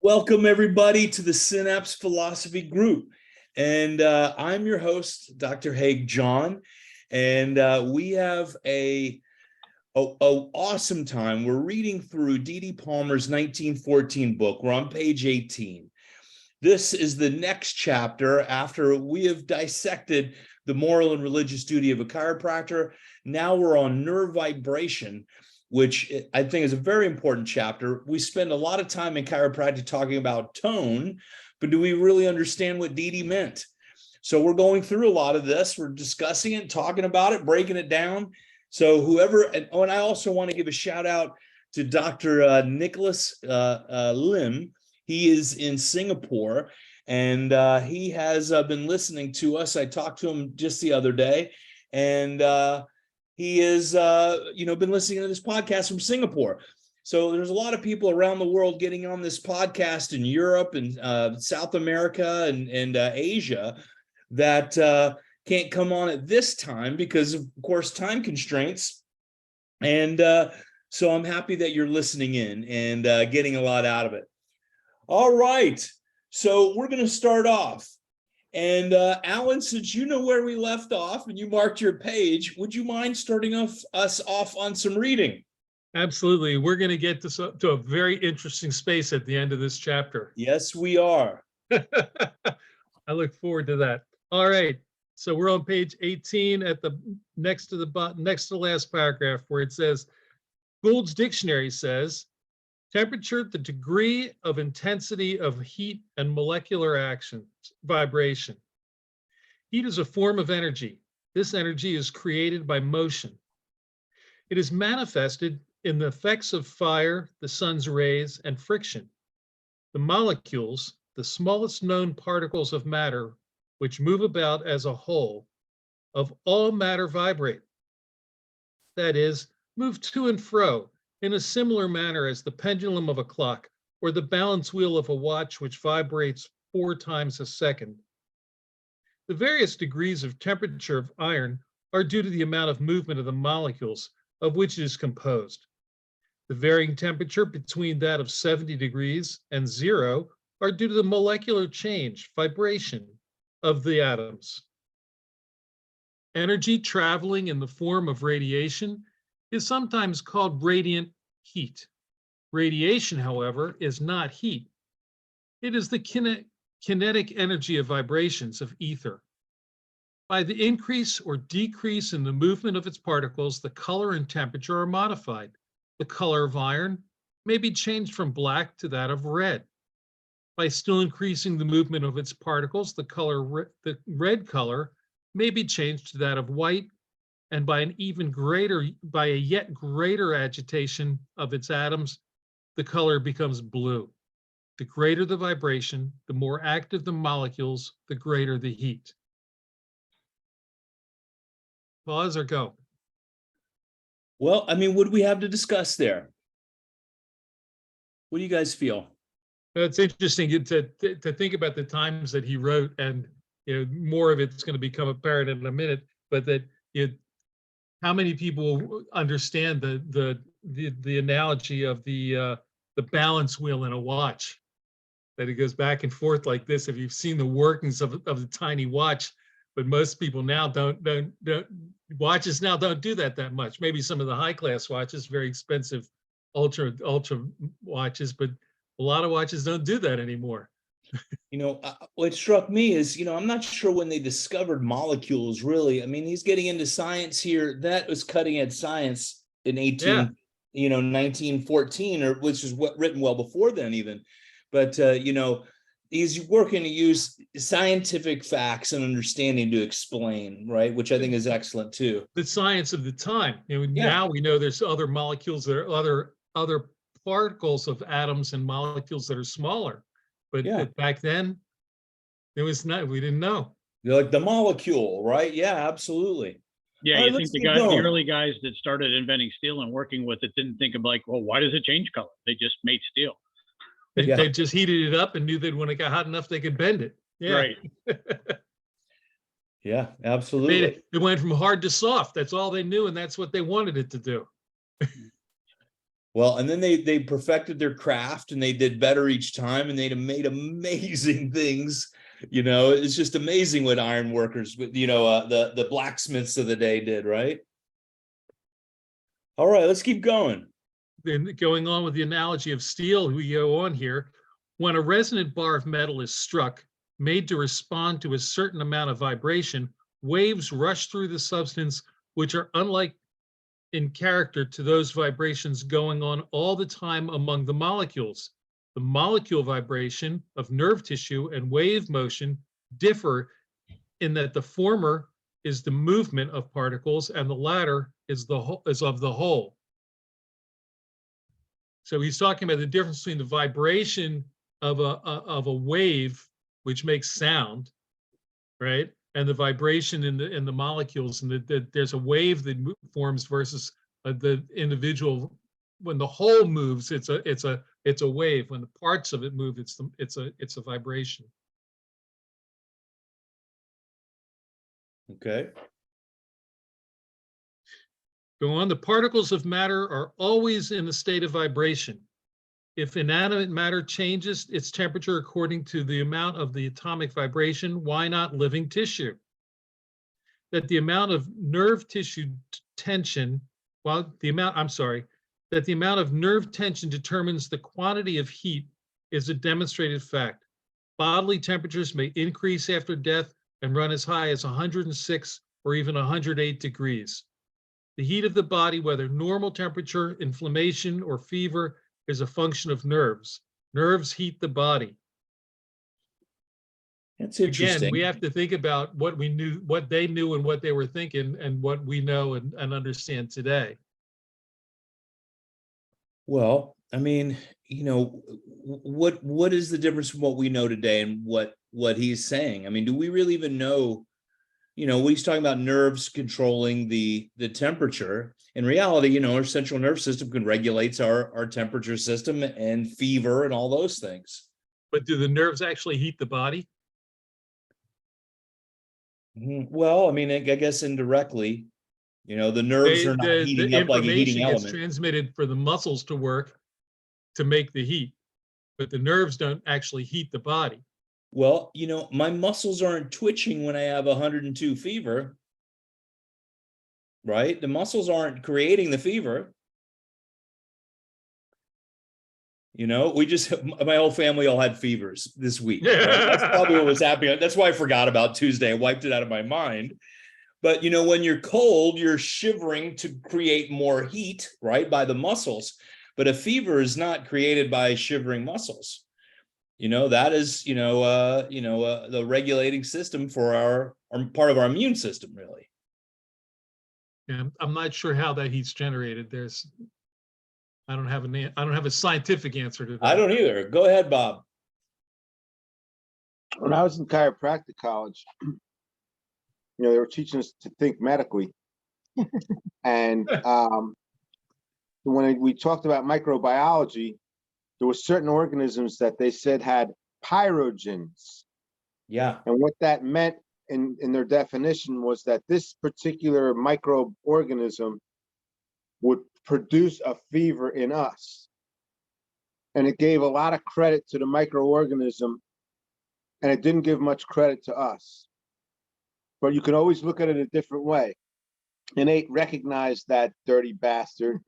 Welcome, everybody, to the Synapse Philosophy Group. And I'm your host, Dr. Haig John. And we have a awesome time. We're reading through D.D. Palmer's 1914 book. We're on page 18. This is the next chapter after we have dissected the moral and religious duty of a chiropractor. Now we're on nerve vibration, which I think is a very important chapter. We spend a lot of time in chiropractic talking about tone, but do we really understand what D.D. meant? So we're going through a lot of this. We're discussing it, talking about it, breaking it down. So whoever, and I also want to give a shout out to Dr. Nicholas Lim. He is in Singapore, and he has been listening to us. I talked to him just the other day, and he is, been listening to this podcast from Singapore. So there's a lot of people around the world getting on this podcast in Europe and South America and Asia that can't come on at this time because, of course, time constraints. And so I'm happy that you're listening in and getting a lot out of it. All right, so we're going to start off. And Alan, since you know where we left off and you marked your page, would you mind starting us off on some reading? Absolutely. We're going to get to a very interesting space at the end of this chapter. Yes, we are. I look forward to that. All right. So we're on page 18 at the next to the last paragraph where it says, Gould's dictionary says, temperature, the degree of intensity of heat and molecular action, vibration. Heat is a form of energy. This energy is created by motion. It is manifested in the effects of fire, the sun's rays, and friction. The molecules, the smallest known particles of matter, which move about as a whole, of all matter vibrate. That is, move to and fro in a similar manner as the pendulum of a clock or the balance wheel of a watch which vibrates 4 times a second. The various degrees of temperature of iron are due to the amount of movement of the molecules of which it is composed. The varying temperature between that of 70 degrees and 0 are due to the molecular change, vibration of the atoms. Energy traveling in the form of radiation is sometimes called radiant heat. Radiation, however, is not heat. It is the kinetic energy of vibrations of ether. By the increase or decrease in the movement of its particles, the color and temperature are modified. The color of iron may be changed from black to that of red. By still increasing the movement of its particles, the red color may be changed to that of white, and by a yet greater agitation of its atoms, the color becomes blue. The greater the vibration, the more active the molecules, the greater the heat. Pause or go? Well, I mean, what do we have to discuss there? What do you guys feel? It's interesting to think about the times that he wrote, and more of it's going to become apparent in a minute. But that how many people understand the analogy of the balance wheel in a watch, that it goes back and forth like this? If you've seen the workings of the tiny watch, but most people now don't watches now don't do that much. Maybe some of the high class watches, very expensive ultra watches, but a lot of watches don't do that anymore. What struck me is, I'm not sure when they discovered molecules, really. I mean, he's getting into science here. That was cutting edge science in 1914, or which is written well before then even. But, he's working to use scientific facts and understanding to explain, right? Which I think is excellent too. The science of the time. Now we know there's other molecules that are other particles of atoms and molecules that are smaller. But back then, we didn't know. You're like the molecule, right? Yeah, absolutely. Yeah, you think the early guys that started inventing steel and working with it didn't think of well, why does it change color? They just made steel. They just heated it up and knew that when it got hot enough, they could bend it. Yeah. Right. Yeah, absolutely. It went from hard to soft. That's all they knew, and that's what they wanted it to do. Well, and then they perfected their craft and they did better each time, and they made amazing things. You know, it's just amazing what iron workers, you know, the blacksmiths of the day did, right? All right, let's keep going. Then going on with the analogy of steel, we go on here. When a resonant bar of metal is struck, made to respond to a certain amount of vibration, waves rush through the substance, which are unlike in character to those vibrations going on all the time among the molecules. The molecule vibration of nerve tissue and wave motion differ in that the former is the movement of particles and the latter is of the whole. So he's talking about the difference between the vibration of a wave, which makes sound, right? And the vibration in the molecules, and there's a wave that forms versus the individual. When the whole moves, it's a wave. When the parts of it move, it's a vibration. Okay. Go on. The particles of matter are always in a state of vibration. If inanimate matter changes its temperature according to the amount of the atomic vibration, why not living tissue? That the amount of nerve tissue tension, that the amount of nerve tension determines the quantity of heat is a demonstrated fact. Bodily temperatures may increase after death and run as high as 106 or even 108 degrees. The heat of the body, whether normal temperature, inflammation, or fever, is a function of nerves. Nerves heat the body. That's interesting. Again, we have to think about what we knew, what they knew and what they were thinking, and what we know and understand today. Well, I mean, you know, what is the difference from what we know today and what he's saying? I mean, do we really even know, you know, when he's talking about nerves controlling the temperature? In reality, you know, our central nervous system can regulate our temperature system and fever and all those things. But do the nerves actually heat the body? Well, I mean, I guess indirectly, you know, the nerves are not heating up like a heating element. Gets transmitted for the muscles to work to make the heat, but the nerves don't actually heat the body. Well, you know, my muscles aren't twitching when I have 102 fever, right? The muscles aren't creating the fever. You know, my whole family all had fevers this week. Right? That's probably what was happening. That's why I forgot about Tuesday. I wiped it out of my mind. But, you know, when you're cold, you're shivering to create more heat, right, by the muscles. But a fever is not created by shivering muscles. You know, that is, the regulating system for our part of our immune system, really. Yeah, I'm not sure how that heat's generated. I don't have a scientific answer to that. I don't either. Go ahead, Bob. When I was in chiropractic college, you know, they were teaching us to think medically. And when we talked about microbiology, there were certain organisms that they said had pyrogens. Yeah. And what that meant in their definition was that this particular microorganism would produce a fever in us. And it gave a lot of credit to the microorganism, and it didn't give much credit to us. But you can always look at it a different way. Innate recognized that dirty bastard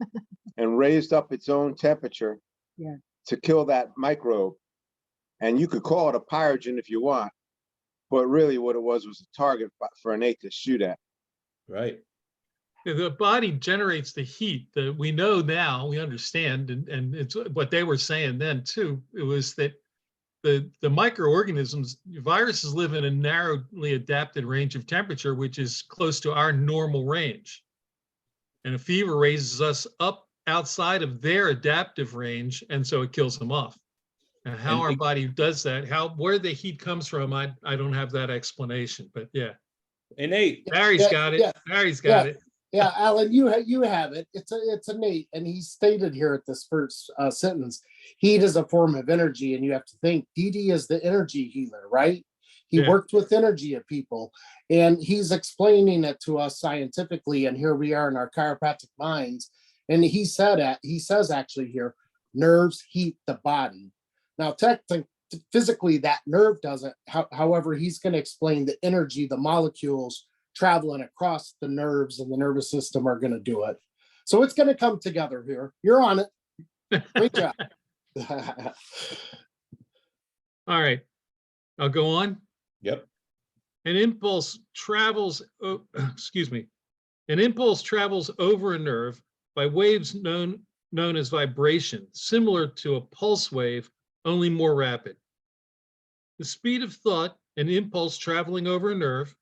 and raised up its own temperature to kill that microbe. And you could call it a pyrogen if you want, but really what it was a target for innate to shoot at. Right. The body generates the heat that we know now, we understand, and it's what they were saying then too. It was that the microorganisms, viruses live in a narrowly adapted range of temperature, which is close to our normal range. And a fever raises us up outside of their adaptive range, and so it kills them off. And how our body does that, where the heat comes from, I don't have that explanation, but yeah. Innate. Barry's got it. Barry's got it. Yeah, Alan, you have it. It's innate, and he stated here at this first sentence, heat is a form of energy, and you have to think DD is the energy healer, right? He worked with energy of people, and he's explaining it to us scientifically, and here we are in our chiropractic minds, And he says actually here, nerves heat the body. Now, technically, physically, that nerve doesn't. However, he's going to explain the energy, the molecules traveling across the nerves and the nervous system are going to do it. So it's going to come together here. You're on it. Great job. All right, I'll go on. Yep. An impulse travels, excuse me, an impulse travels over a nerve by waves known as vibration, similar to a pulse wave, only more rapid. The speed of thought, an impulse traveling over a nerve,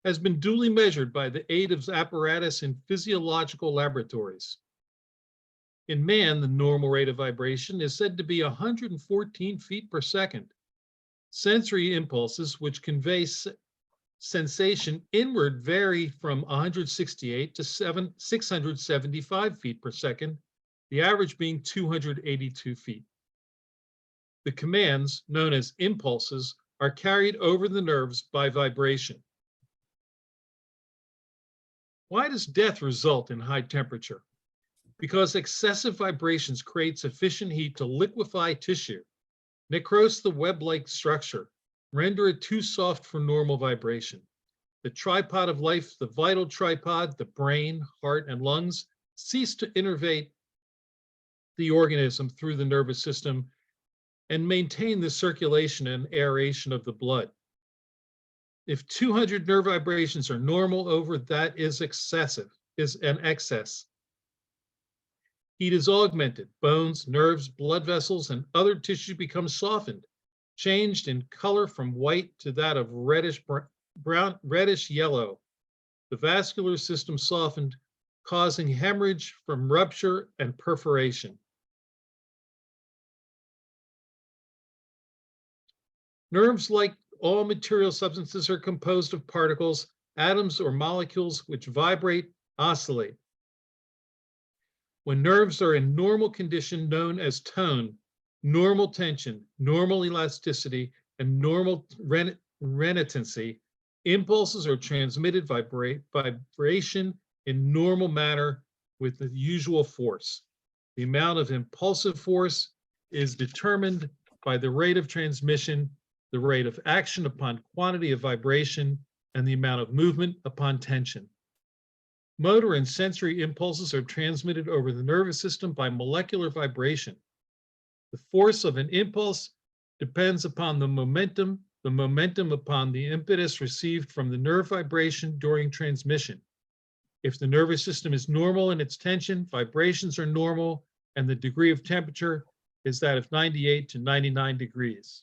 has been duly measured by the aid of apparatus in physiological laboratories. In man, the normal rate of vibration is said to be 114 feet per second. Sensory impulses, which convey sensation inward, vary from 168 to 675 feet per second, the average being 282 feet. The commands, known as impulses, are carried over the nerves by vibration. Why does death result in high temperature? Because excessive vibrations create sufficient heat to liquefy tissue, necrose the web-like structure, render it too soft for normal vibration. The tripod of life, the vital tripod, the brain, heart, and lungs, cease to innervate the organism through the nervous system and maintain the circulation and aeration of the blood. If 200 nerve vibrations are normal, over that is excessive, is an excess. Heat is augmented. Bones, nerves, blood vessels, and other tissue become softened, changed in color from white to that of reddish brown, reddish yellow. The vascular system softened, causing hemorrhage from rupture and perforation. Nerves, like all material substances, are composed of particles, atoms, or molecules which vibrate, oscillate. When nerves are in normal condition known as tone, normal tension, normal elasticity, and normal renitency, impulses are transmitted vibration in normal manner with the usual force. The amount of impulsive force is determined by the rate of transmission, the rate of action upon quantity of vibration, and the amount of movement upon tension. Motor and sensory impulses are transmitted over the nervous system by molecular vibration. The force of an impulse depends upon the momentum upon the impetus received from the nerve vibration during transmission. If the nervous system is normal in its tension, vibrations are normal, and the degree of temperature is that of 98 to 99 degrees.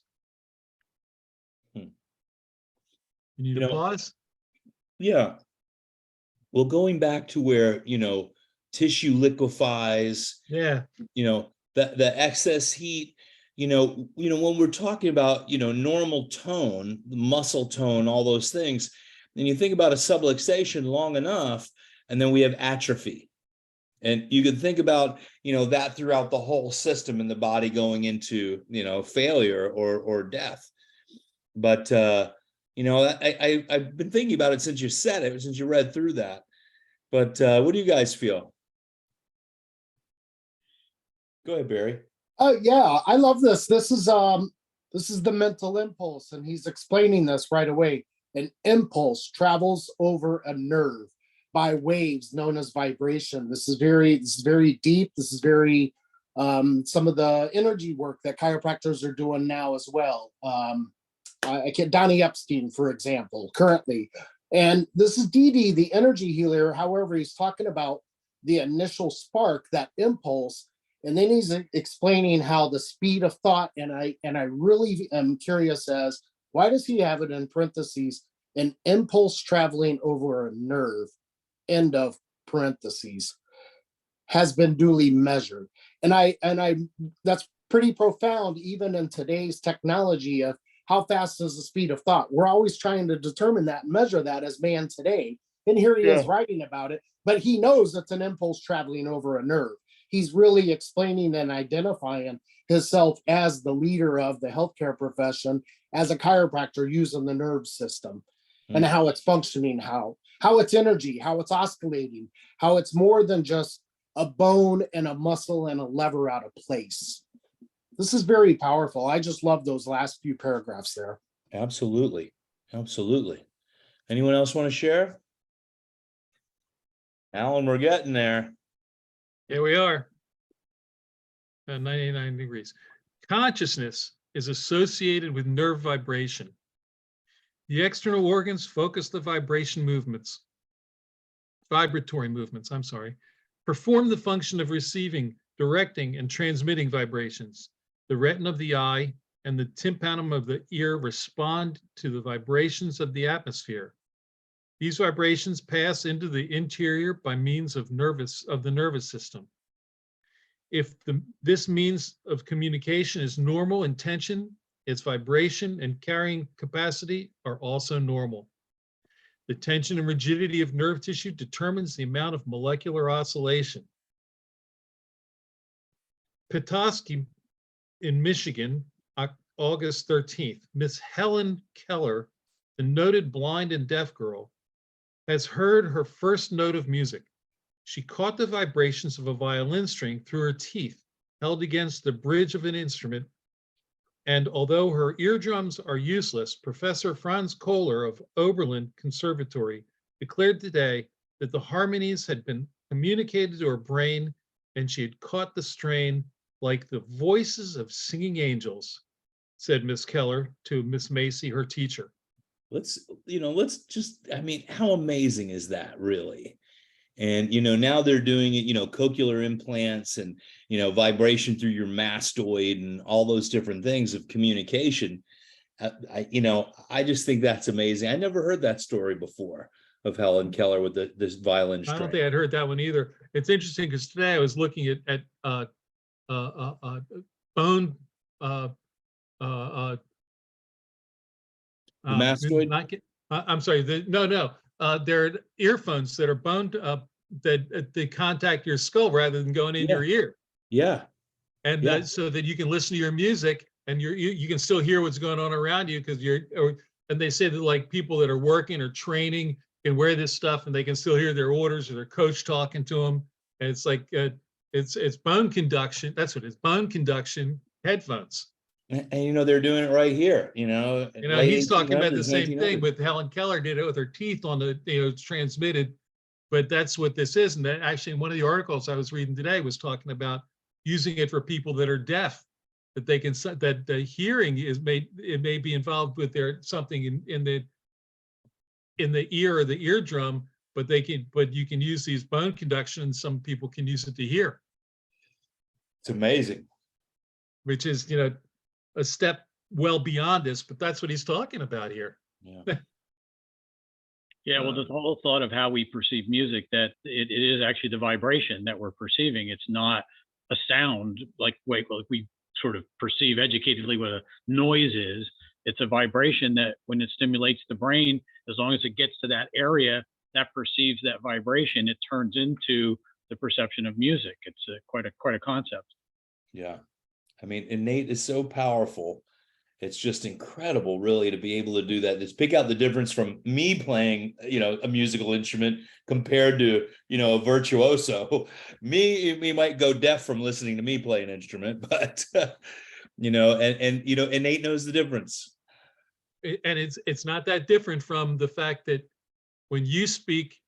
You need a pause? Yeah. Well, going back to where, tissue liquefies, Yeah. The excess heat, when we're talking about, normal tone, muscle tone, all those things, and you think about a subluxation long enough, and then we have atrophy. And you can think about, that throughout the whole system in the body going into, failure or death. But, I've been thinking about it since you said it, since you read through that. But what do you guys feel? Go ahead, Barry. Oh yeah, I love this. This is the mental impulse, and he's explaining this right away. An impulse travels over a nerve by waves known as vibration. This is very deep. This is very some of the energy work that chiropractors are doing now as well. Donnie Epstein, for example, currently. And this is DD, the energy healer. However, he's talking about the initial spark, that impulse, and then he's explaining how the speed of thought. And I really am curious as why does he have it in parentheses? An impulse traveling over a nerve, end of parentheses, has been duly measured. And I that's pretty profound, even in today's technology of how fast is the speed of thought. We're always trying to determine that, measure that as man today. And here he is writing about it, but he knows it's an impulse traveling over a nerve. He's really explaining and identifying himself as the leader of the healthcare profession, as a chiropractor using the nerve system and how it's functioning, how it's energy, how it's oscillating, how it's more than just a bone and a muscle and a lever out of place. This is very powerful. I just love those last few paragraphs there. Absolutely. Absolutely. Anyone else want to share? Alan, we're getting there. Here we are. 99 degrees. Consciousness is associated with nerve vibration. The external organs focus the vibratory movements, perform the function of receiving, directing, and transmitting vibrations. The retina of the eye and the tympanum of the ear respond to the vibrations of the atmosphere. These vibrations pass into the interior by means of the nervous system. If this means of communication is normal in tension, its vibration and carrying capacity are also normal. The tension and rigidity of nerve tissue determines the amount of molecular oscillation. Petoskey in Michigan, August 13th, Miss Helen Keller, the noted blind and deaf girl, has heard her first note of music. She caught the vibrations of a violin string through her teeth, held against the bridge of an instrument. And although her eardrums are useless, Professor Franz Kohler of Oberlin Conservatory declared today that the harmonies had been communicated to her brain and she had caught the strain like the voices of singing angels, said Miss Keller to Miss Macy, her teacher. Let's just, I mean, how amazing is that really? And, now they're doing it, cochlear implants and, vibration through your mastoid and all those different things of communication. I just think that's amazing. I never heard that story before of Helen Keller with this violin string. I don't think I'd heard that one either. It's interesting because today I was looking at bone, mastoid? I'm sorry. They're earphones that are bone that they contact your skull rather than going in your ear. Yeah. And so that you can listen to your music and you can still hear what's going on around you because and they say that like people that are working or training can wear this stuff and they can still hear their orders or their coach talking to them. And it's like it's bone conduction. That's what it is. Bone conduction headphones. And they're doing it right here. He's talking about the same 1900s. thing with Helen Keller did it with her teeth on the it's transmitted, but that's what this is. And that actually one of the articles I was reading today was talking about using it for people that are deaf, that they can that the hearing may be involved with something in the ear or the eardrum, but you can use these bone conduction and some people can use it to hear. It's amazing. Which is, a step well beyond this, but that's what he's talking about here. Yeah. Yeah, well, the whole thought of how we perceive music, that it is actually the vibration that we're perceiving. It's not a sound like we sort of perceive educatedly what a noise is. It's a vibration that when it stimulates the brain, as long as it gets to that area that perceives that vibration, it turns into the perception of music. It's quite a concept. Yeah. I mean, innate is so powerful. It's just incredible, really, to be able to do that. Just pick out the difference from me playing, a musical instrument compared to, a virtuoso. Me might go deaf from listening to me play an instrument, but, innate knows the difference. And it's not that different from the fact that when you speak,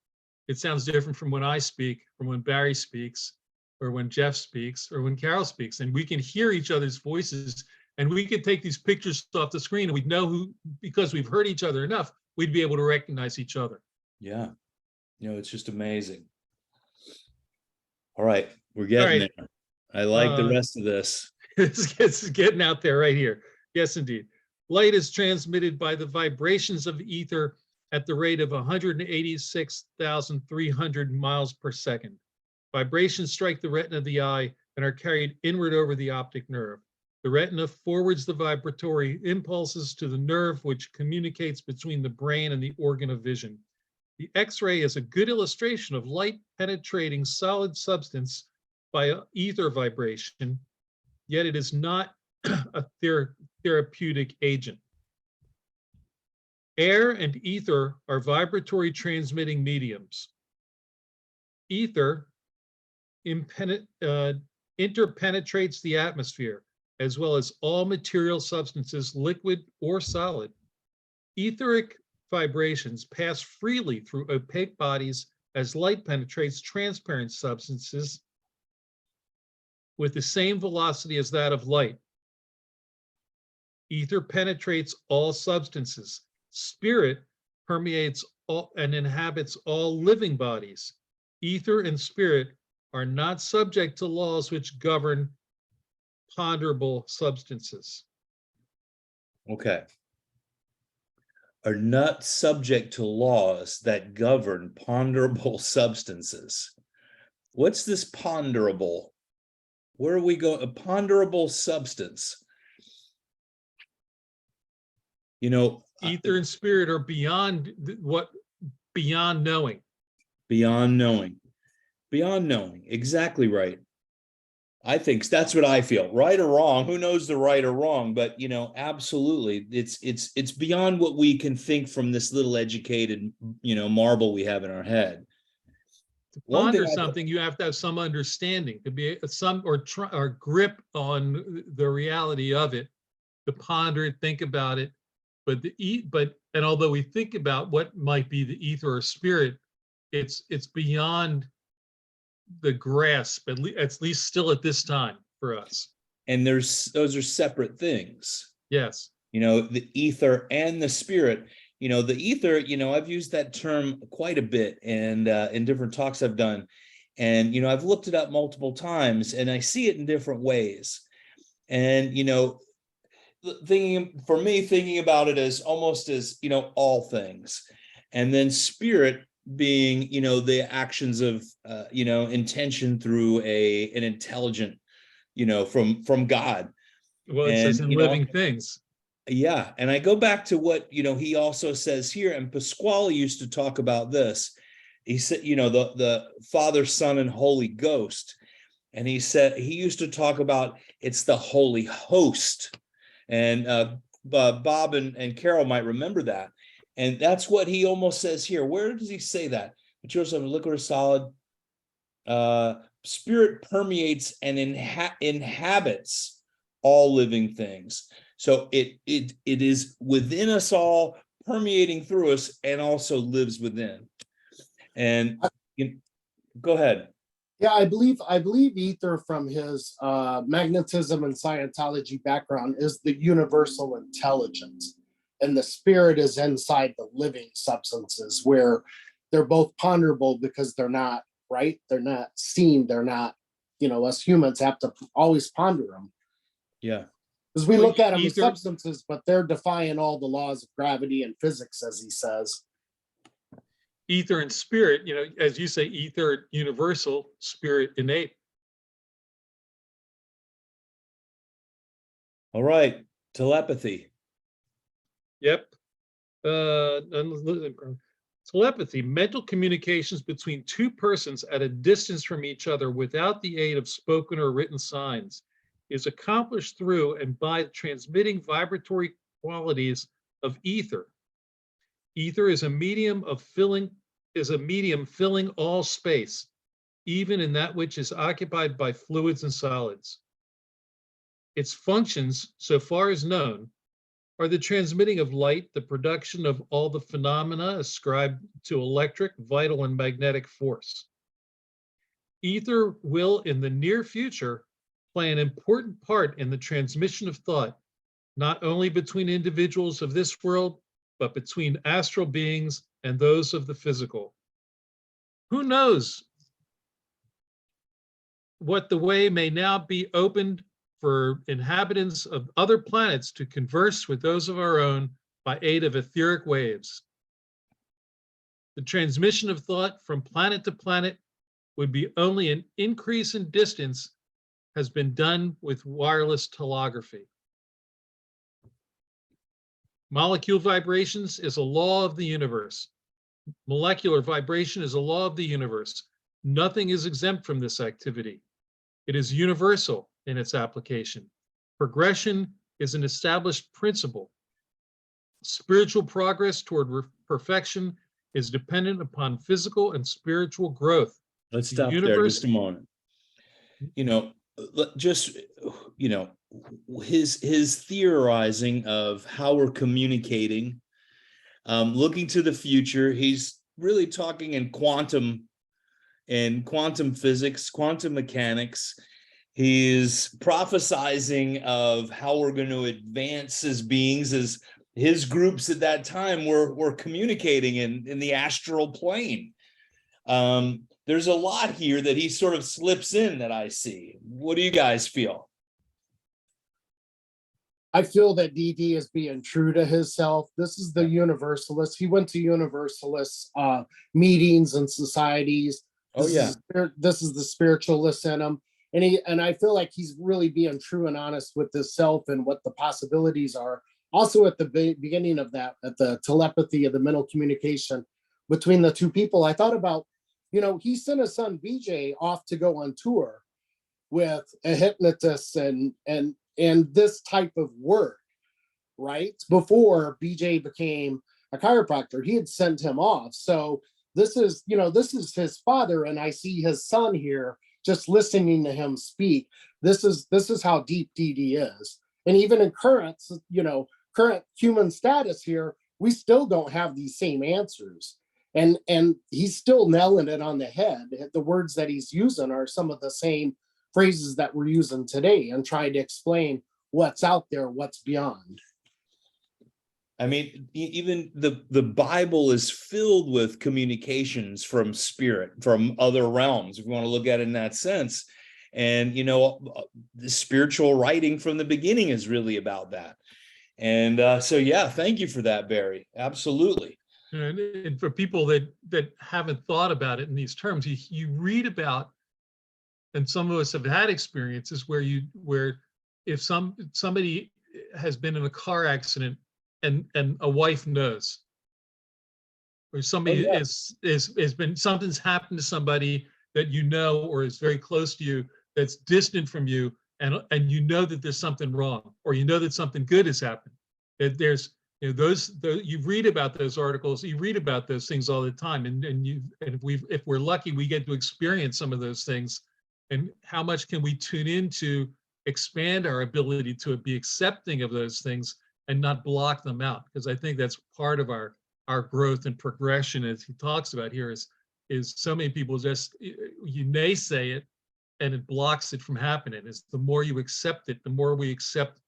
it sounds different from when I speak, from when Barry speaks, or when Jeff speaks, or when Carol speaks, and we can hear each other's voices, and we could take these pictures off the screen, and we'd know who, because we've heard each other enough, we'd be able to recognize each other. Yeah, it's just amazing. All right, we're getting there. I like the rest of this. It's getting out there right here. Yes, indeed. Light is transmitted by the vibrations of ether at the rate of 186,300 miles per second. Vibrations strike the retina of the eye and are carried inward over the optic nerve. The retina forwards the vibratory impulses to the nerve, which communicates between the brain and the organ of vision. The X-ray is a good illustration of light penetrating solid substance by ether vibration, yet it is not a therapeutic agent. Air and ether are vibratory transmitting mediums. Ether interpenetrates the atmosphere, as well as all material substances, liquid or solid. Etheric vibrations pass freely through opaque bodies as light penetrates transparent substances with the same velocity as that of light. Ether penetrates all substances. Spirit permeates all and inhabits all living bodies. Ether and spirit are not subject to laws which govern ponderable substances. Okay. Are not subject to laws that govern ponderable substances. What's this ponderable? Where are we going? A ponderable substance. You know, Ether and spirit are beyond beyond knowing. Beyond knowing. Beyond knowing. Exactly right. I think that's what I feel. Right or wrong, who knows the right or wrong, but you know, absolutely, it's beyond what we can think from this little educated, you know, marble we have in our head. To One thing ponder I- something, you have to have some understanding, to be some or grip on the reality of it, to ponder it, think about it. And although we think about what might be the ether or spirit, it's beyond the grasp, at least still at this time for us. And those are separate things. Yes. You know, the ether and the spirit. You know, the ether, you know, I've used that term quite a bit and in different talks I've done. And, you know, I've looked it up multiple times and I see it in different ways. And, you know, thinking about it as almost as, you know, all things. And then spirit being, you know, the actions of, you know, intention through an intelligent, you know, from God. Well, it says in living things. Yeah. And I go back to what, you know, he also says here, and Pasquale used to talk about this. He said, you know, the Father, Son, and Holy Ghost. And he said, he used to talk about it's the Holy Host. And Bob and Carol might remember that. And that's what he almost says here. Where does he say that? Material, something liquid or solid. Spirit permeates and inhabits all living things. So it is within us all, permeating through us, and also lives within. And go ahead. Yeah, I believe Ether, from his magnetism and Scientology background, is the universal intelligence, and the spirit is inside the living substances, where they're both ponderable because they're not right, they're not seen, they're not, you know, us humans have to always ponder them. Yeah. Because we look at them as Ether- substances, but they're defying all the laws of gravity and physics, as he says. Ether and spirit, you know, as you say, ether universal, spirit innate. All right. Telepathy. Yep. Telepathy, mental communications between two persons at a distance from each other without the aid of spoken or written signs, is accomplished through and by transmitting vibratory qualities of ether. Ether is a medium filling all space, even in that which is occupied by fluids and solids. Its functions, so far as known, are the transmitting of light, the production of all the phenomena ascribed to electric, vital, and magnetic force. Ether will, in the near future, play an important part in the transmission of thought, not only between individuals of this world, but between astral beings and those of the physical. Who knows what the way may now be opened for inhabitants of other planets to converse with those of our own by aid of etheric waves. The transmission of thought from planet to planet would be only an increase in distance has been done with wireless telegraphy. Molecule vibrations is a law of the universe. Molecular vibration is a law of the universe. Nothing is exempt from this activity. It is universal in its application. Progression is an established principle. Spiritual progress toward perfection is dependent upon physical and spiritual growth. Let's The stop there universe- just a moment. just, his theorizing of how we're communicating, looking to the future. He's really talking in quantum physics, quantum mechanics. He's prophesizing of how we're going to advance as beings, as his groups at that time were communicating in the astral plane. There's a lot here that he sort of slips in that I see. What do you guys feel? I feel that DD is being true to himself. This is the universalist. He went to universalist meetings and societies. This is the spiritualist in him. And I feel like he's really being true and honest with himself and what the possibilities are. Also at the beginning of that, at the telepathy of the mental communication between the two people, I thought about, he sent his son BJ off to go on tour with a hypnotist and this type of work, right? Before BJ became a chiropractor, he had sent him off. So this is his father, and I see his son here just listening to him speak. This is how deep DD is. And even in current human status here, we still don't have these same answers. And he's still nailing it on the head. The words that he's using are some of the same phrases that we're using today, and trying to explain what's out there, what's beyond. I mean, even the Bible is filled with communications from spirit, from other realms, if you want to look at it in that sense. And, the spiritual writing from the beginning is really about that. And so, yeah, thank you for that, Barry. Absolutely. And for people that haven't thought about it in these terms, you read about, and some of us have had experiences where if somebody has been in a car accident and a wife knows, or somebody has been, something's happened to somebody that or is very close to you, that's distant from you, and that there's something wrong, or that something good has happened. That there's you read about those articles, you read about those things all the time, and if we're lucky, we get to experience some of those things. And how much can we tune in to expand our ability to be accepting of those things and not block them out? Because I think that's part of our growth and progression, as he talks about here, is so many people just, you naysay it and it blocks it from happening. Is the more you accept it, the more we accept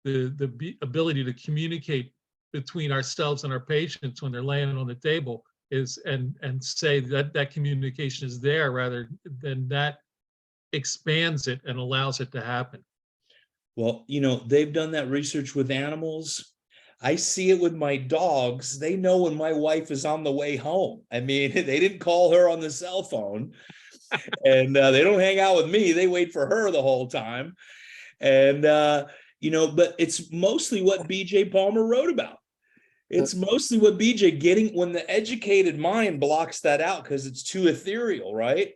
the ability to communicate between ourselves and our patients when they're laying on the table, and say that communication is there, rather than that expands it and allows it to happen. Well, they've done that research with animals. I see it with my dogs. They know when my wife is on the way home. I mean, they didn't call her on the cell phone, and they don't hang out with me. They wait for her the whole time. And, but it's mostly what BJ Palmer wrote about. It's mostly what BJ when the educated mind blocks that out because it's too ethereal, right?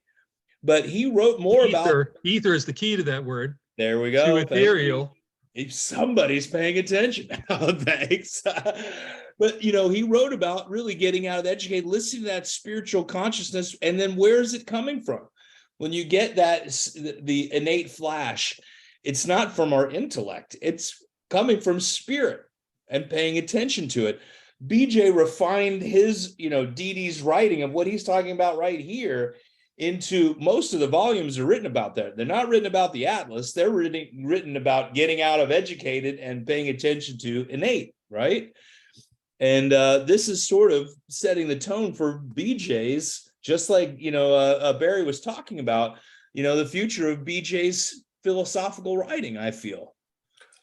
But he wrote more about ether is the key to that word. There we go. To ethereal. If somebody's paying attention. Thanks. But he wrote about really getting out of the educated, listening to that spiritual consciousness, and then where is it coming from? When you get the innate flash, it's not from our intellect. It's coming from spirit and paying attention to it. BJ refined his, DD's writing of what he's talking about right here into most of the volumes are written about that. They're not written about the Atlas. They're written about getting out of educated and paying attention to innate, right? And this is sort of setting the tone for BJ's, just like, Barry was talking about, the future of BJ's philosophical writing, I feel.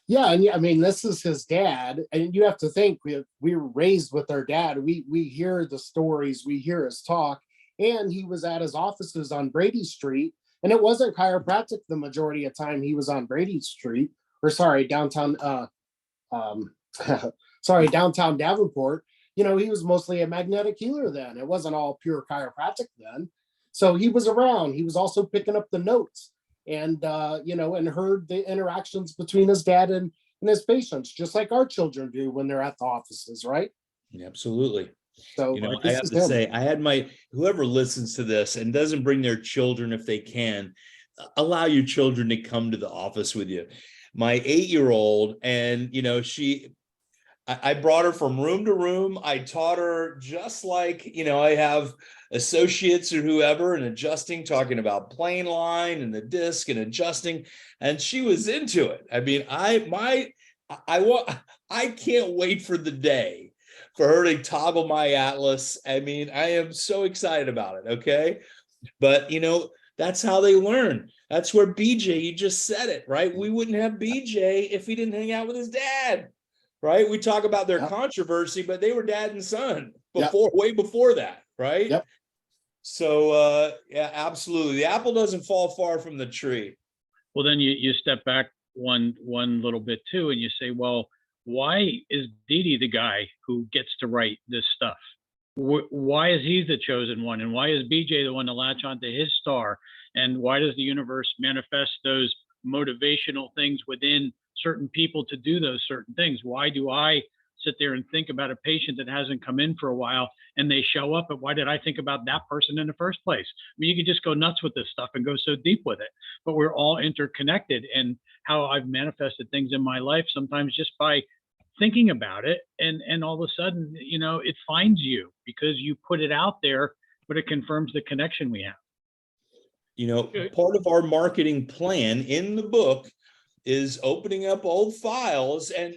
Yeah, and I mean, this is his dad, and you have to think we were raised with our dad. We hear the stories, we hear his talk, and he was at his offices on Brady Street, and it wasn't chiropractic the majority of time he was on Brady Street, downtown Davenport. He was mostly a magnetic healer then. It wasn't all pure chiropractic then. So he was around. He was also picking up the notes. And and heard the interactions between his dad and his patients, just like our children do when they're at the offices, right? Absolutely. So I have to say, I had whoever listens to this and doesn't bring their children if they can, allow your children to come to the office with you. My 8-year-old, and I brought her from room to room. I taught her just like, I have associates or whoever, and adjusting, talking about plane line and the disc and adjusting, and she was into it. I mean, I can't wait for the day for her to toggle my atlas. I mean, I am so excited about it. Okay. But that's how they learn. That's where BJ, you just said it, right? We wouldn't have BJ if he didn't hang out with his dad, right? We talk about their controversy, but they were dad and son way before that, right? Yep. So yeah, absolutely. The apple doesn't fall far from the tree. Well, then you step back one little bit too, and you say, well, why is Didi the guy who gets to write this stuff? Why is he the chosen one? And why is BJ the one to latch onto his star? And why does the universe manifest those motivational things within certain people to do those certain things? Why do I sit there and think about a patient that hasn't come in for a while and they show up, and why did I think about that person in the first place? I mean, you can just go nuts with this stuff and go so deep with it, but we're all interconnected. And how I've manifested things in my life, sometimes just by thinking about it, and all of a sudden, it finds you because you put it out there, but it confirms the connection we have. Part of our marketing plan in the book is opening up old files and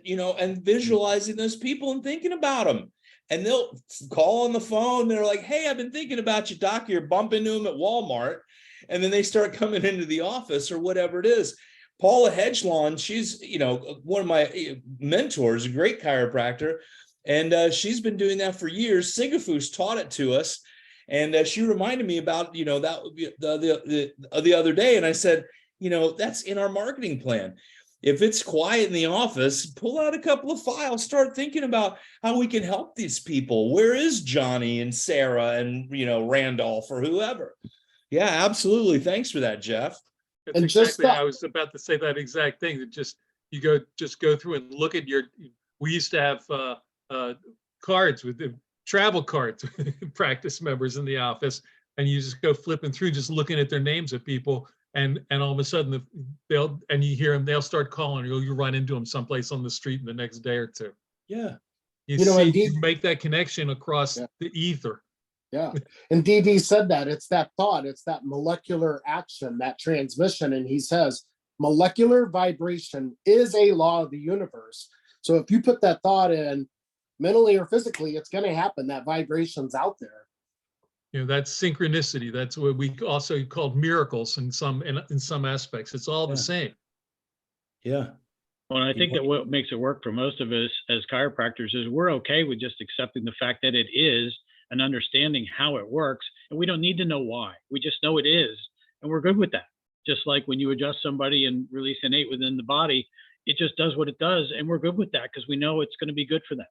visualizing those people and thinking about them. And they'll call on the phone. They're like, hey, I've been thinking about you, doc. You're bumping into them at Walmart. And then they start coming into the office or whatever it is. Paula Hedgelon, she's, one of my mentors, a great chiropractor. And she's been doing that for years. Sigafus taught it to us. And she reminded me about, that the other day. And I said, that's in our marketing plan. If it's quiet in the office, pull out a couple of files, start thinking about how we can help these people. Where is Johnny and Sarah and, Randolph or whoever? Yeah, absolutely. Thanks for that, Jeff. That's And exactly, I was about to say that exact thing. That you go through and look at we used to have cards with the travel cards, practice members in the office, and you just go flipping through, just looking at their names of people, and all of a sudden you hear them, they'll start calling, or you run into them someplace on the street in the next day or two. Yeah. You make that connection across the ether. Yeah. And DD said that it's that thought, it's that molecular action, that transmission. And he says, molecular vibration is a law of the universe. So if you put that thought in mentally or physically, it's going to happen. That vibration's out there. That's synchronicity. That's what we also called miracles in some aspects. It's all the same. Yeah. Well, I think that what makes it work for most of us as chiropractors is we're okay with just accepting the fact that it is, and understanding how it works, and we don't need to know why. We just know it is, and we're good with that. Just like when you adjust somebody and release innate within the body, it just does what it does, and we're good with that because we know it's going to be good for them.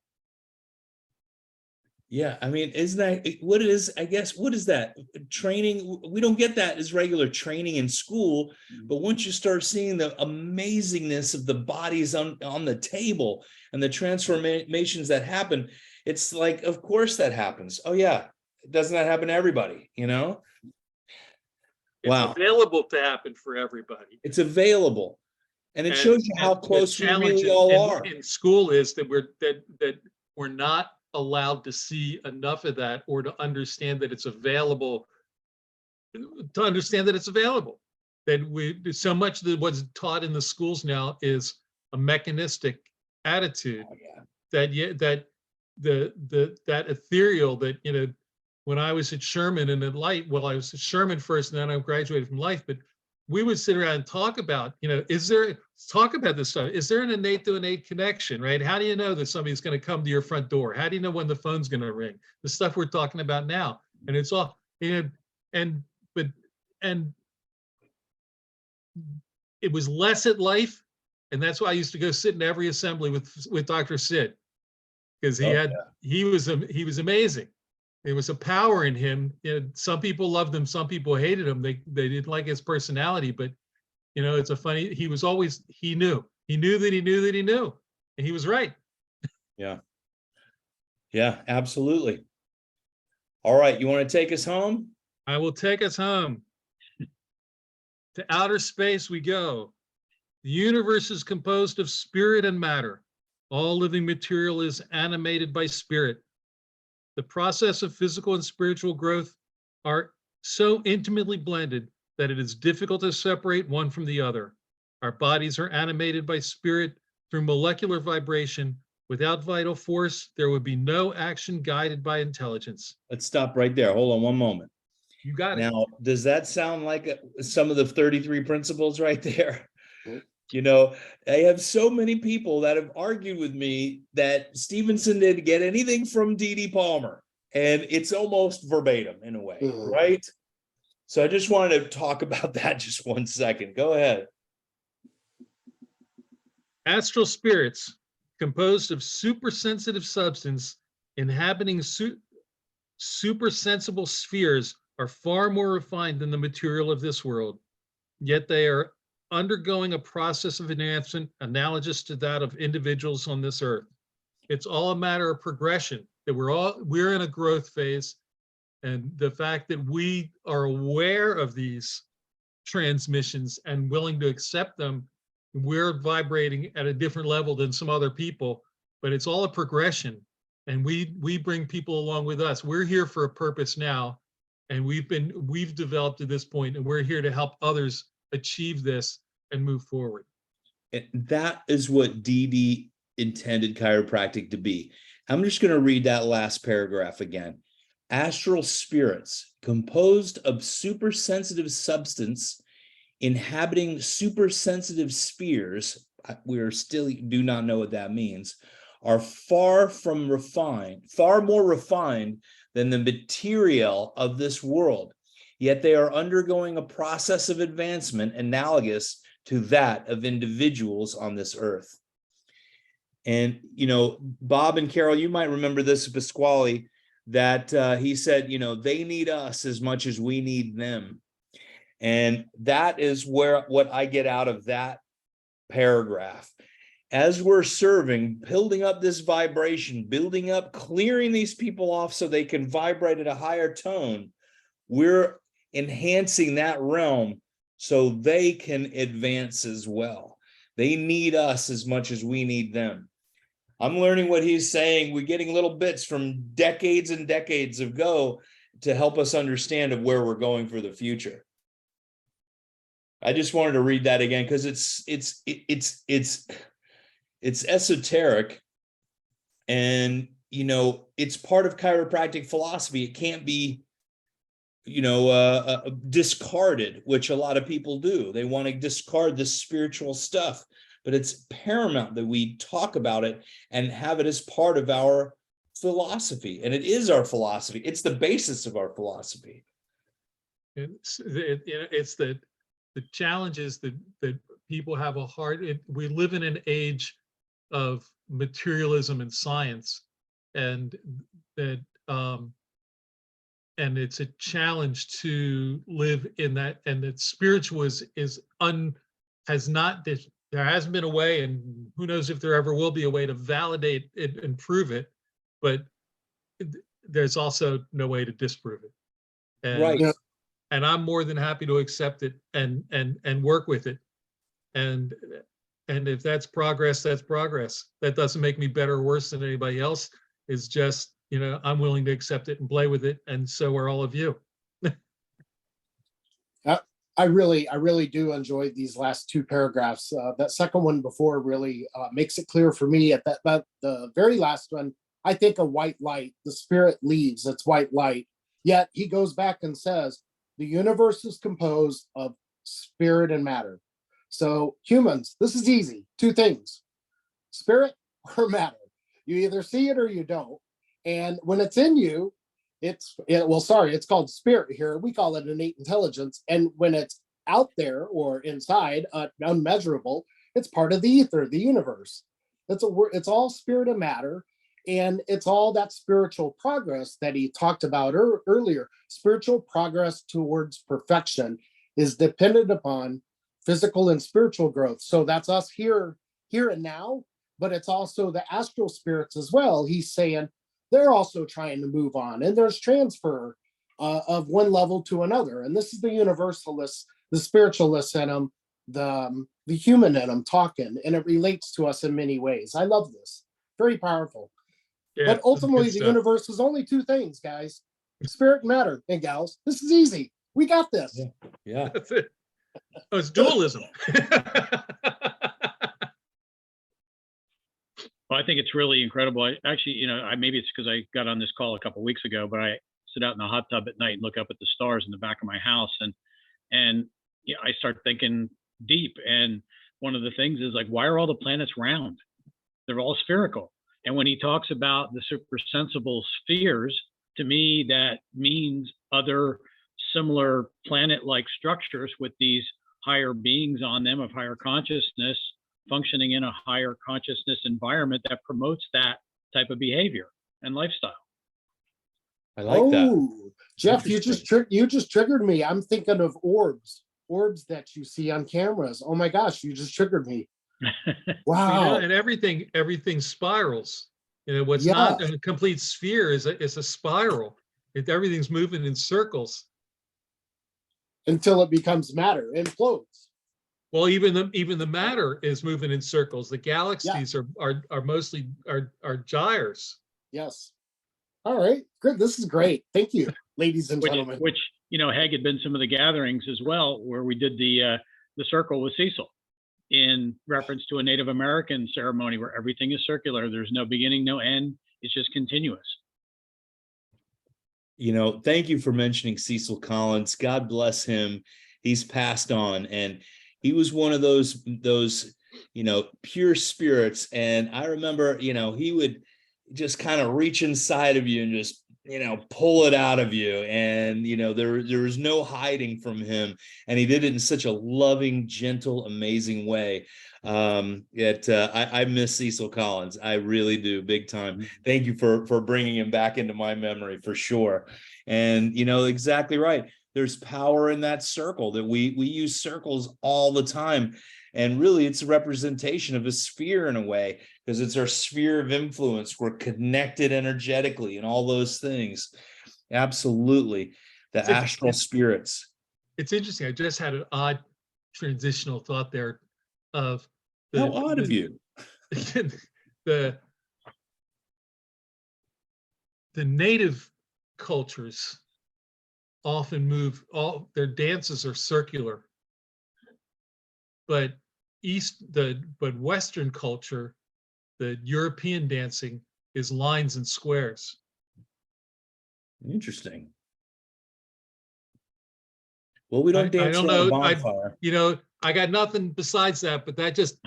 Yeah, I mean, isn't that what it is? I guess, what is that? Training, we don't get that as regular training in school, but once you start seeing the amazingness of the bodies on the table and the transformations that happen, it's like, of course that happens. Oh yeah, doesn't that happen to everybody, Wow. It's available to happen for everybody. It's available. And it shows you how close we really all are. In school is that we're not allowed to see enough of that, or to understand that it's available, that so much that what's taught in the schools now is a mechanistic attitude. That ethereal, that when I was at Sherman and at Light, well, I was at Sherman first and then I graduated from Life, but we would sit around and talk about, talk about this stuff. Is there an innate to innate connection, right? How do you know that somebody's going to come to your front door? How do you know when the phone's going to ring? The stuff we're talking about now. And it's all, and it was less at Life. And that's why I used to go sit in every assembly with Dr. Sid, because he was amazing. There was a power in him. Some people loved him, some people hated him. They didn't like his personality, but it's he knew that he knew, and he was right. Yeah, absolutely. All right, you want to take us home? I will take us home. To outer space we go. The universe is composed of spirit and matter. All living material is animated by spirit. The process of physical and spiritual growth are so intimately blended that it is difficult to separate one from the other. Our bodies are animated by spirit through molecular vibration. Without vital force, there would be no action guided by intelligence. Let's stop right there. Hold on one moment. You got it. Now, does that sound like some of the 33 principles right there? Mhm. You know, I have so many people that have argued with me that Stevenson didn't get anything from D.D. Palmer, and it's almost verbatim in a way, Mhm. right? So I just wanted to talk about that just 1 second. Go ahead. Astral spirits, composed of supersensitive substance, inhabiting supersensible spheres, are far more refined than the material of this world. Yet they are undergoing a process of enhancement analogous to that of individuals on this earth. It's all a matter of progression, that we're in a growth phase, and the fact that we are aware of these transmissions and willing to accept them, we're vibrating at a different level than some other people, but it's all a progression, and we bring people along with us. We're here for a purpose now, and we've developed to this point, and we're here to help others achieve this and move forward. And that is what DD intended chiropractic to be. I'm just going to read that last paragraph again. Astral spirits, composed of supersensitive substance, inhabiting supersensitive spheres, we still do not know what that means, are far more refined than the material of this world. Yet they are undergoing a process of advancement analogous to that of individuals on this earth. And, you know, Bob and Carol, you might remember this, Pasquale, that he said, you know, they need us as much as we need them. And that is what I get out of that paragraph. As we're serving, building up this vibration, building up, clearing these people off so they can vibrate at a higher tone, we're enhancing that realm so they can advance as well. They need us as much as we need them. I'm learning what he's saying. We're getting little bits from decades and decades ago to help us understand of where we're going for the future. I just wanted to read that again because it's esoteric, and you know, it's part of chiropractic philosophy. It can't be, you know, discarded, which a lot of people do. They want to discard the spiritual stuff, but it's paramount that we talk about it and have it as part of our philosophy. And it is our philosophy. It's the basis of our philosophy. It's the challenge is that people have a hard. We live in an age of materialism and science, and that and it's a challenge to live in that, and that spiritual has not, there hasn't been a way, and who knows if there ever will be a way to validate it and prove it, but there's also no way to disprove it. And, Right. and I'm more than happy to accept it and work with it. And if that's progress, that's progress. That doesn't make me better or worse than anybody else. It's just, you know, I'm willing to accept it and play with it, and so are all of you. I really do enjoy these last two paragraphs. That second one before really makes it clear for me. At the very last one, I think a white light, the spirit leaves, it's white light. Yet he goes back and says, the universe is composed of spirit and matter. So humans, this is easy. Two things, spirit or matter. You either see it or you don't. And when it's in you, it's called spirit here. We call it innate intelligence. And when it's out there or inside, unmeasurable, it's part of the ether, the universe. It's all spirit and matter. And it's all that spiritual progress that he talked about earlier. Spiritual progress towards perfection is dependent upon physical and spiritual growth. So that's us here and now, but it's also the astral spirits as well. He's saying they're also trying to move on, and there's transfer of one level to another. And this is the universalist the spiritualists in them, the human in them talking, and it relates to us in many ways. I love this. Very powerful. Yeah, But that's ultimately, good the stuff. universe is only two things, guys: spirit and matter. And gals, this is easy. We got this. Yeah. Yeah. That's it. Oh, it's dualism. Well, I think it's really incredible. I actually, maybe it's because I got on this call a couple of weeks ago, but I sit out in the hot tub at night and look up at the stars in the back of my house, and I start thinking deep. And one of the things is like, why are all the planets round? They're all spherical. And when he talks about the supersensible spheres, to me, that means other similar planet-like structures with these higher beings on them of higher consciousness, functioning in a higher consciousness environment that promotes that type of behavior and lifestyle. I like that. Oh, Jeff, you just triggered me. I'm thinking of orbs that you see on cameras. Oh my gosh, you just triggered me. Wow. And everything spirals. What's not a complete sphere is a spiral. Everything's moving in circles until it becomes matter and floats. Well, even the matter is moving in circles. The galaxies are mostly gyres. Yes. All right. Good. This is great. Thank you, ladies and gentlemen. Which Heg had been some of the gatherings as well, where we did the circle with Cecil in reference to a Native American ceremony where everything is circular. There's no beginning, no end. It's just continuous. Thank you for mentioning Cecil Collins. God bless him. He's passed on, and he was one of those pure spirits. And I remember, he would just kind of reach inside of you and just, pull it out of you. And, there was no hiding from him. And he did it in such a loving, gentle, amazing way. I miss Cecil Collins. I really do, big time. Thank you for bringing him back into my memory, for sure. And, exactly right. There's power in that circle, that we use circles all the time. And really, it's a representation of a sphere in a way, because it's our sphere of influence. We're connected energetically and all those things. Absolutely. The astral spirits. It's interesting. I just had an odd transitional thought there of how odd of you. The native cultures often their dances are circular, but Western culture, the European dancing, is lines and squares. Interesting. Well, we don't dance around a bonfire. I got nothing besides that, but that just,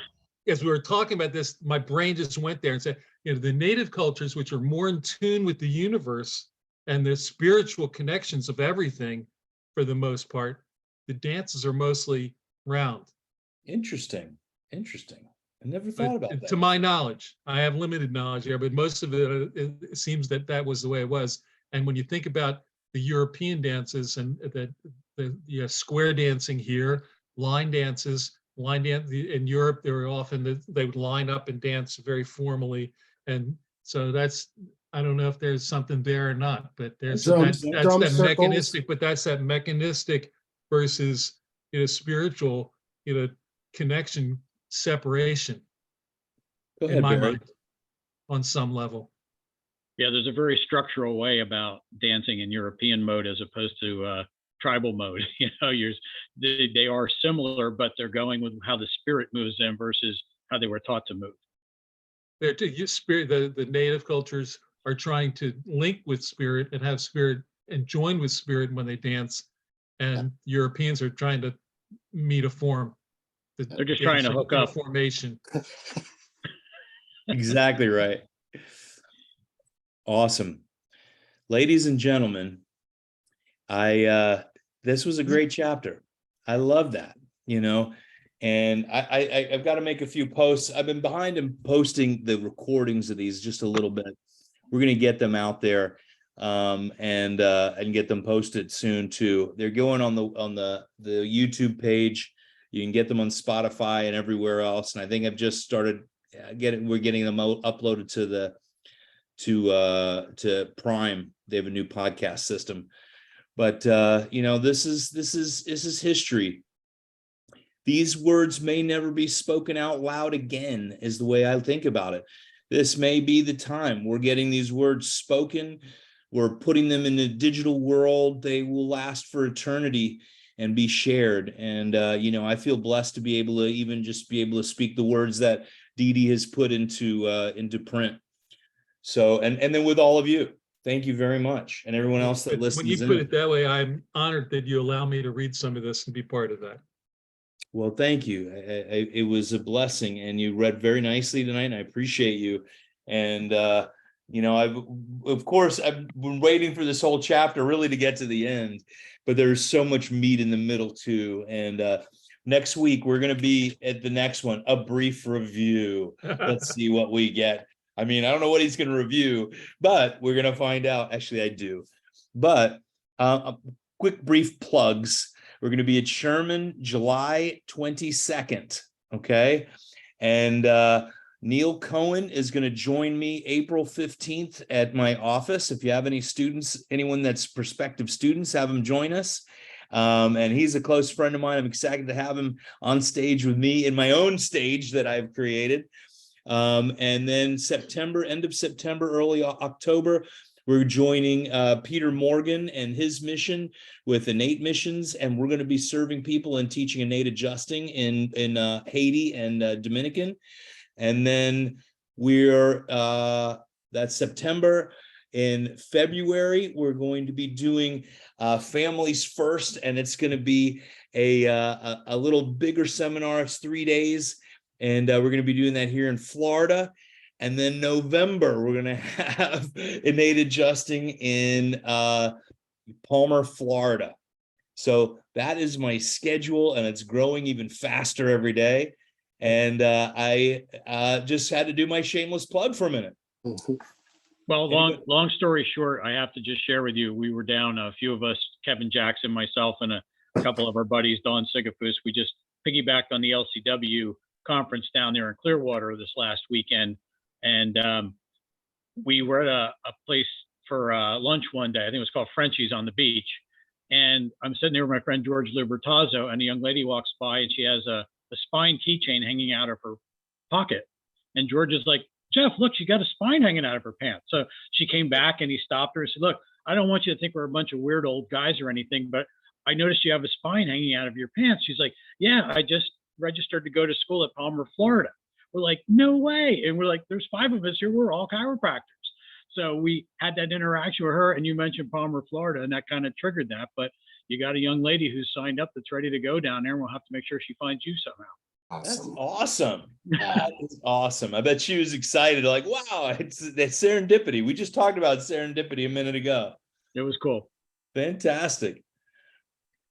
as we were talking about this, my brain just went there and said, the native cultures, which are more in tune with the universe and the spiritual connections of everything, for the most part, the dances are mostly round. Interesting. I never thought about that. To my knowledge, I have limited knowledge here, but most of it seems that was the way it was. And when you think about the European dances and the square dancing here, line dances, in Europe, they were often, they would line up and dance very formally. And so I don't know if there's something there or not, but that's that mechanistic, but that's that mechanistic versus, spiritual, connection separation. Go ahead, in my Barry. mind, on some level. Yeah, there's a very structural way about dancing in European mode as opposed to tribal mode. They are similar, but they're going with how the spirit moves them versus how they were taught to move. The native cultures are trying to link with spirit and have spirit and join with spirit when they dance, and Europeans are trying to meet a form. They're just trying to hook up. Formation. Exactly right. Awesome. Ladies and gentlemen, this was a great chapter. I love that, and I've got to make a few posts. I've been behind in posting the recordings of these just a little bit. We're going to get them out there and get them posted soon too. They're going on the YouTube page. You can get them on Spotify and everywhere else. And I think I've just started we're getting them uploaded to Prime. They have a new podcast system. But this is history. These words may never be spoken out loud again, is the way I think about it. This may be the time we're getting these words spoken. We're putting them in the digital world. They will last for eternity and be shared. And, I feel blessed to be able to even just be able to speak the words that Dee Dee has put into print. So, and then with all of you, thank you very much. And everyone else that listens When you put it that way, I'm honored that you allow me to read some of this and be part of that. Well, thank you. It was a blessing, and you read very nicely tonight, and I appreciate you. And, I've been waiting for this whole chapter really to get to the end, but there's so much meat in the middle too. And next week, we're going to be at the next one, a brief review. Let's see what we get. I mean, I don't know what he's going to review, but we're going to find out. Actually, I do. But quick, brief plugs. We're going to be at Sherman July 22nd. Okay. And Neil Cohen is going to join me April 15th at my office. If you have any students, anyone that's prospective students, have them join us. And he's a close friend of mine. I'm excited to have him on stage with me in my own stage that I've created. And then end of September, early October, we're joining Peter Morgan and his mission with Innate Missions, and we're going to be serving people and teaching innate adjusting in Haiti and Dominican. And then that's September. In February, we're going to be doing Families First, and it's going to be a little bigger seminar. It's 3 days, and we're going to be doing that here in Florida. And then November, we're going to have innate adjusting in Palmer, Florida. So that is my schedule, and it's growing even faster every day. And I just had to do my shameless plug for a minute. Well, long story short, I have to just share with you, we were down, a few of us, Kevin Jackson, myself, and a couple of our buddies, Don Sigafus. We just piggybacked on the LCW conference down there in Clearwater this last weekend. And we were at a place for lunch one day. I think it was called Frenchie's on the beach. And I'm sitting there with my friend George Libertazzo, and a young lady walks by, and she has a spine keychain hanging out of her pocket. And George is like, Jeff, look, she got a spine hanging out of her pants. So she came back, and he stopped her and said, look, I don't want you to think we're a bunch of weird old guys or anything, but I noticed you have a spine hanging out of your pants. She's like, yeah, I just registered to go to school at Palmer, Florida. We're like, no way. And we're like, there's 5 of us here. We're all chiropractors. So we had that interaction with her, and you mentioned Palmer, Florida, and that kind of triggered that. But you got a young lady who's signed up that's ready to go down there, and we'll have to make sure she finds you somehow. That's awesome. That is awesome. I bet she was excited. Like, wow, it's serendipity. We just talked about serendipity a minute ago. It was cool. Fantastic.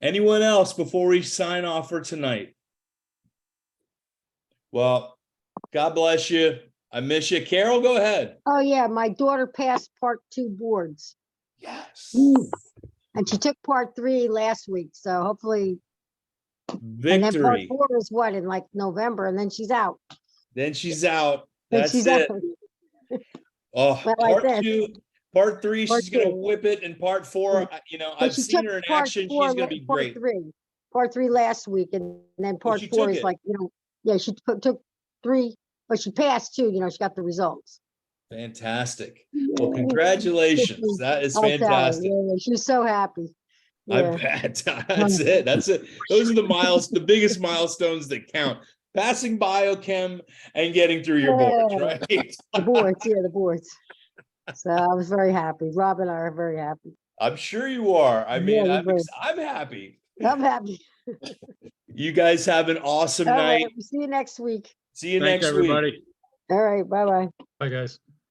Anyone else before we sign off for tonight? Well, God bless you. I miss you. Carol, go ahead. Oh, yeah. My daughter passed part 2 boards. Yes. And she took part 3 last week. So hopefully. Victory. And then part 4 is what, in like November, and then she's out. Then she's out. Then That's she's it. out. Oh, But like part this. 2, part 3, Part she's going to 2. whip it. And part 4, But I've she seen took her in part action. She's 4 going to be great. Part 3 last week, and then part she 4 took is it. like, yeah, she took 3, but she passed 2, she got the results. Fantastic. Well, congratulations. That is I'll tell her, fantastic. yeah, she's so happy. I Yeah. bet. That's it. That's it. Those are the biggest milestones that count. Passing biochem and getting through your boards, Yeah. right? The boards, yeah, the boards. So I was very happy. Rob and I are very happy. I'm sure you are. I mean, Yeah, I'm happy. I'm happy. You guys have an awesome All night. right, we'll see you next week. See you Thanks, next everybody. week. All right, bye-bye. Bye, guys.